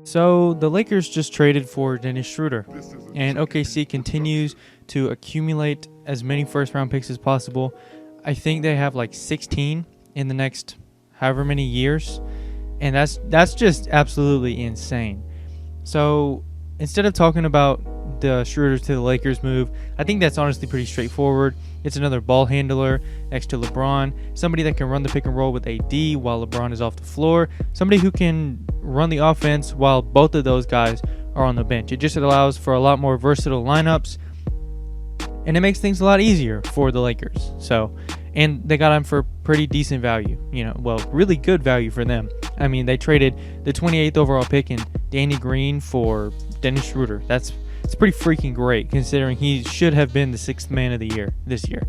So the Lakers just traded for Dennis Schroeder, and OKC continues to accumulate as many first-round picks as possible. I think they have like 16 in the next however many years, and that's just absolutely insane. So instead of talking about the Schroeder to the Lakers move, I think that's honestly pretty straightforward. It's another ball handler next to LeBron, somebody that can run the pick and roll with AD while LeBron is off the floor, somebody who can run the offense while both of those guys are on the bench. It just allows for a lot more versatile lineups, and it makes things a lot easier for the Lakers. So, and they got him for pretty decent value, really good value for them. I mean, they traded the 28th overall pick in Danny Green for Dennis Schroeder. It's pretty freaking great considering he should have been the 6th man of the year this year.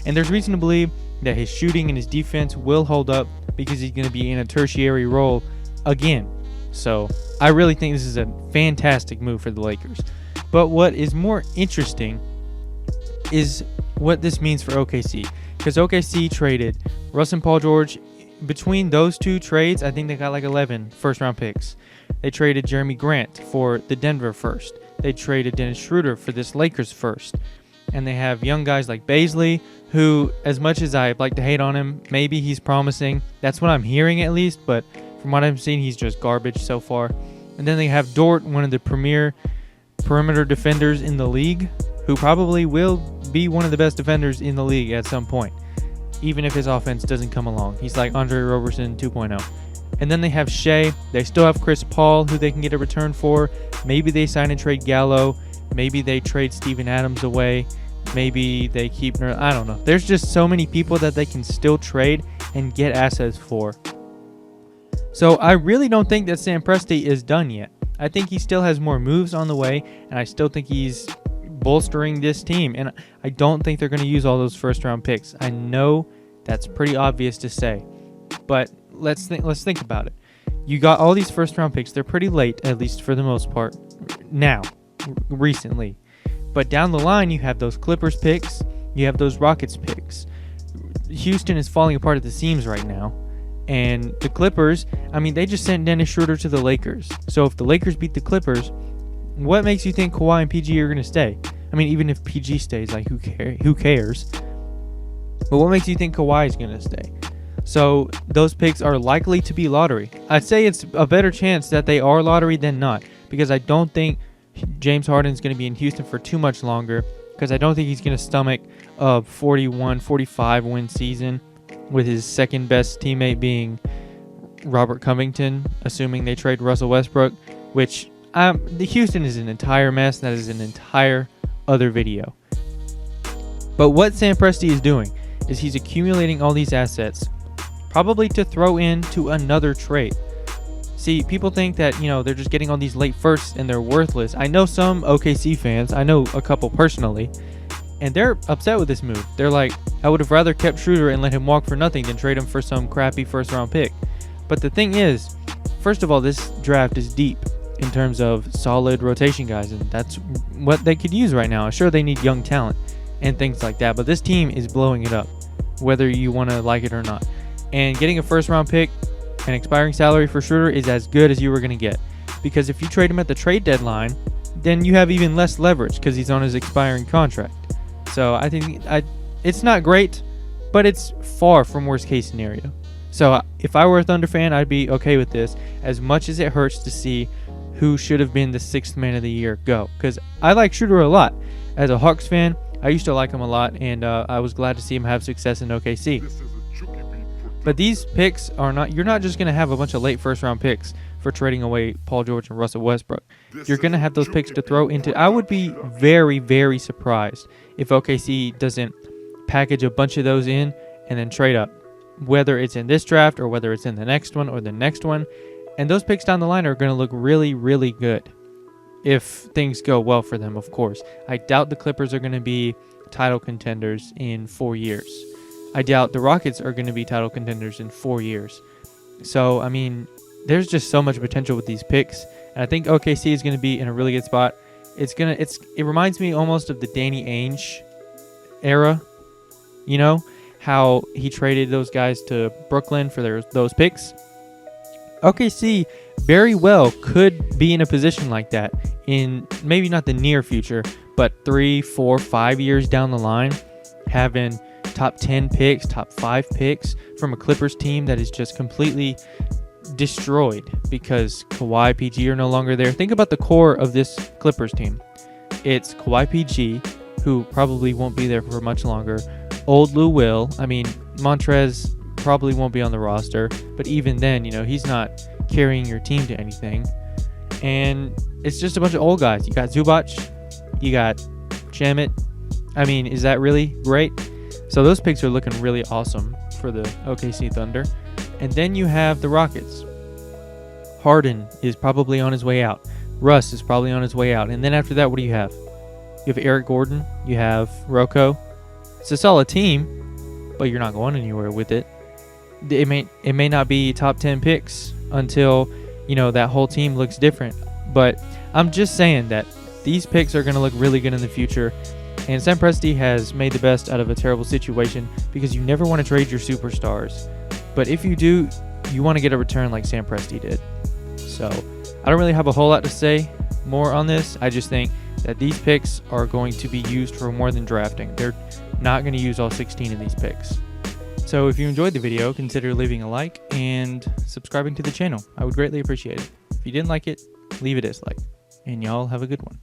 And there's reason to believe that his shooting and his defense will hold up because he's going to be in a tertiary role again. So I really think this is a fantastic move for the Lakers. But what is more interesting is what this means for OKC. Because OKC traded Russ and Paul George. Between those two trades, I think they got like 11 first-round picks. They traded Jeremy Grant for the Denver first. They traded Dennis Schroeder for this Lakers first. And they have young guys like Baisley, who, as much as I'd like to hate on him, maybe he's promising. That's what I'm hearing at least, but from what I've seen, he's just garbage so far. And then they have Dort, one of the premier perimeter defenders in the league, who probably will be one of the best defenders in the league at some point, even if his offense doesn't come along. He's like Andre Roberson 2.0. And then they have Shea. They still have Chris Paul, who they can get a return for. Maybe they sign and trade Gallo. Maybe they trade Steven Adams away. Maybe they keep... I don't know. There's just so many people that they can still trade and get assets for. So I really don't think that Sam Presti is done yet. I think he still has more moves on the way, and I still think he's bolstering this team. And I don't think they're going to use all those first-round picks. I know that's pretty obvious to say, but let's think about it. You got all these first-round picks. They're pretty late, at least for the most part, now, recently. But down the line, you have those Clippers picks. You have those Rockets picks. Houston is falling apart at the seams right now. And the Clippers, they just sent Dennis Schroeder to the Lakers. So if the Lakers beat the Clippers, what makes you think Kawhi and PG are going to stay? Even if PG stays, who cares? But what makes you think Kawhi is going to stay? So those picks are likely to be lottery. I'd say it's a better chance that they are lottery than not, because I don't think James Harden is going to be in Houston for too much longer, because I don't think he's going to stomach a 41-45 win season with his second best teammate being Robert Covington, assuming they trade Russell Westbrook, which the Houston is an entire mess. That is an entire other video. But what Sam Presti is doing is he's accumulating all these assets, probably to throw into another trade. See, people think that, they're just getting all these late firsts and they're worthless. I know some OKC fans, I know a couple personally, and they're upset with this move. They're like, I would have rather kept Schroeder and let him walk for nothing than trade him for some crappy first-round pick. But the thing is, first of all, this draft is deep in terms of solid rotation guys, and that's what they could use right now. Sure, they need young talent and things like that, but this team is blowing it up, whether you want to like it or not. And getting a first-round pick and expiring salary for Schroeder is as good as you were going to get, because if you trade him at the trade deadline, then you have even less leverage because he's on his expiring contract. So I think it's not great, but it's far from worst-case scenario. So if I were a Thunder fan, I'd be okay with this, as much as it hurts to see who should have been the 6th man of the year go, because I like Schroeder a lot. As a Hawks fan, I used to like him a lot, and I was glad to see him have success in OKC. But these picks are not... You're not just going to have a bunch of late first-round picks for trading away Paul George and Russell Westbrook. You're going to have those picks to throw into... I would be very, very surprised if OKC doesn't package a bunch of those in and then trade up, whether it's in this draft or whether it's in the next one or the next one. And those picks down the line are going to look really, really good if things go well for them, of course. I doubt the Clippers are going to be title contenders in 4 years. I doubt the Rockets are going to be title contenders in 4 years. So, there's just so much potential with these picks. And I think OKC is going to be in a really good spot. It reminds me almost of the Danny Ainge era. How he traded those guys to Brooklyn for those picks. OKC very well could be in a position like that in maybe not the near future, but 3, 4, 5 years down the line, having top 10 picks, top 5 picks from a Clippers team that is just completely destroyed because Kawhi, PG are no longer there. Think about the core of this Clippers team. It's Kawhi, PG, who probably won't be there for much longer. Old Lou Will. I mean, Montrez probably won't be on the roster, but even then, he's not carrying your team to anything. And it's just a bunch of old guys. You got Zubac, you got Shamet. I mean, is that really great? So those picks are looking really awesome for the OKC Thunder. And then you have the Rockets. Harden is probably on his way out. Russ is probably on his way out. And then after that, what do you have? You have Eric Gordon. You have Rocco. It's a solid team, but you're not going anywhere with it. It may not be top 10 picks until, that whole team looks different. But I'm just saying that these picks are going to look really good in the future. And Sam Presti has made the best out of a terrible situation because you never want to trade your superstars. But if you do, you want to get a return like Sam Presti did. So I don't really have a whole lot to say more on this. I just think that these picks are going to be used for more than drafting. They're not going to use all 16 of these picks. So if you enjoyed the video, consider leaving a like and subscribing to the channel. I would greatly appreciate it. If you didn't like it, leave a dislike. And y'all have a good one.